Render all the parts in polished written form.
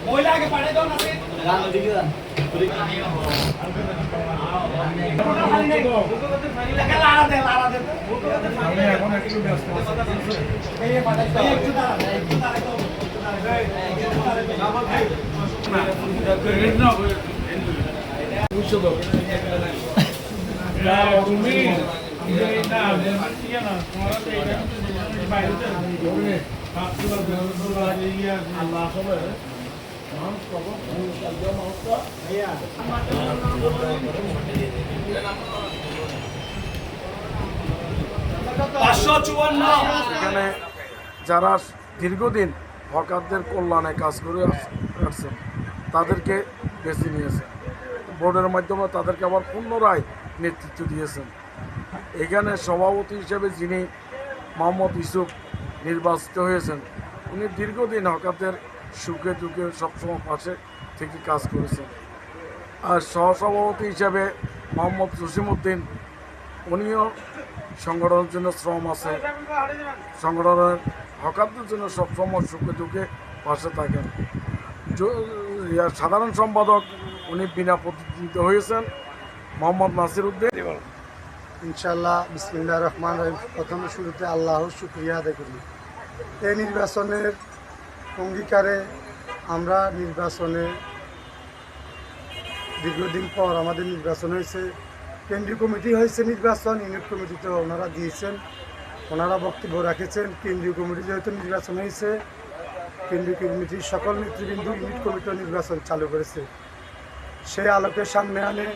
মহিলা আগে পাঠিয়ে দাও না গান দিকে গান এখানে যারা দীর্ঘদিন হকারদের কল্যাণে কাজ করে আসছেন তাদেরকে বেছে নিয়েছেন, বোর্ডের মাধ্যমে তাদেরকে আবার পুনরায় নেতৃত্ব দিয়েছেন। এখানে সভাপতি হিসেবে যিনি মোহাম্মদ ইউসুফ নির্বাচিত হয়েছেন, উনি দীর্ঘদিন হকারদের সুখে দুঃখে সবসময় পাশে থেকে কাজ করেছেন। আর সহসভাপতি হিসেবে মোহাম্মদ জসিমউদ্দিন, উনিও সংগঠনের জন্য শ্রম আছে, সংগঠনের হকারদের জন্য সবসময় সুখে দুঃখে পাশে থাকেন। সাধারণ সম্পাদক উনি বিনা প্রতিদ্বন্দ্বিত হয়েছেন মোহাম্মদ নাসির উদ্দিন। ইনশাআল্লাহ বিসমিল্লাহির রহমানির রহিম। প্রথমে শুরুতে আল্লাহর শুকরিয়া আদায় করি। এই নির্বাচনের অঙ্গীকারে আমরা নির্বাচনে দীর্ঘদিন পর আমাদের নির্বাচন হয়েছে, কেন্দ্রীয় কমিটি হয়েছে, নির্বাচন ইউনিট কমিটিতে ওনারা দিয়েছেন, ওনারা বক্তব্য রাখেছেন। কেন্দ্রীয় কমিটি যেহেতু নির্বাচন হয়েছে, কেন্দ্রীয় কমিটির সকল নেতৃবৃন্দ ইউনিট কমিটিও নির্বাচন চালু করেছে। সেই আলোকে সামনে আনে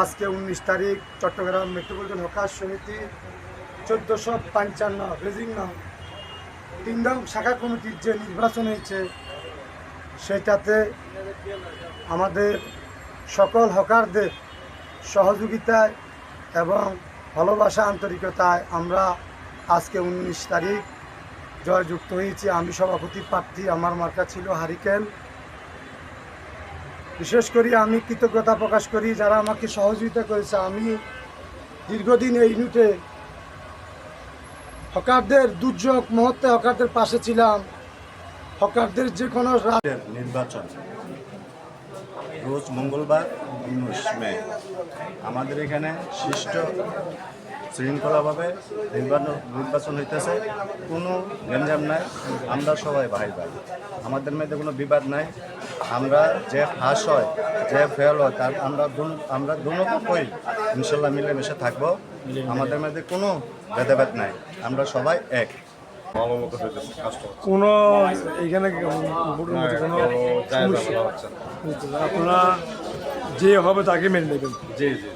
আজকে 19 তারিখ চট্টগ্রাম মেট্রোপলিটন হকার সমিতি 1455 বেজিং নং 3 নং শাখা কমিটির যে নির্বাচন হয়েছে, সেটাতে আমাদের সকল হকারদের সহযোগিতায় এবং ভালোবাসা আন্তরিকতায় আমরা আজকে 19 তারিখ জয়যুক্ত হয়েছি। আমি সভাপতি প্রার্থী, আমার মার্কা ছিল হারিকেন। বিশেষ করে আমি কৃতজ্ঞতা প্রকাশ করি যারা আমাকে সহযোগিতা করেছে। আমি দীর্ঘদিন এই ইউনিটে হকারদের দুর্যোগ মুহূর্তে হকারদের পাশে ছিলাম। হকারদের যে কোনো নির্বাচন রোজ মঙ্গলবার 19 মে আমাদের এখানে সুষ্ঠ শৃঙ্খলাভাবে নির্বাচন হইতেছে। কোনো গ্যাঞ্জাম নাই, আমরা সবাই ভাই ভাই, আমাদের মধ্যে কোনো বিবাদ নাই। আমরা যে ফাঁস হয়, যে ফেল হয়, তার আমরা দুনো পক্ষই ইনশাল্লাহ মিলেমিশে থাকবো। আমাদের মধ্যে কোনো ভেদাভেদ নাই, আমরা সবাই এক। কোনো এখানে আপনারা যে হবে তাকে মেনে নেবেন। জি জি।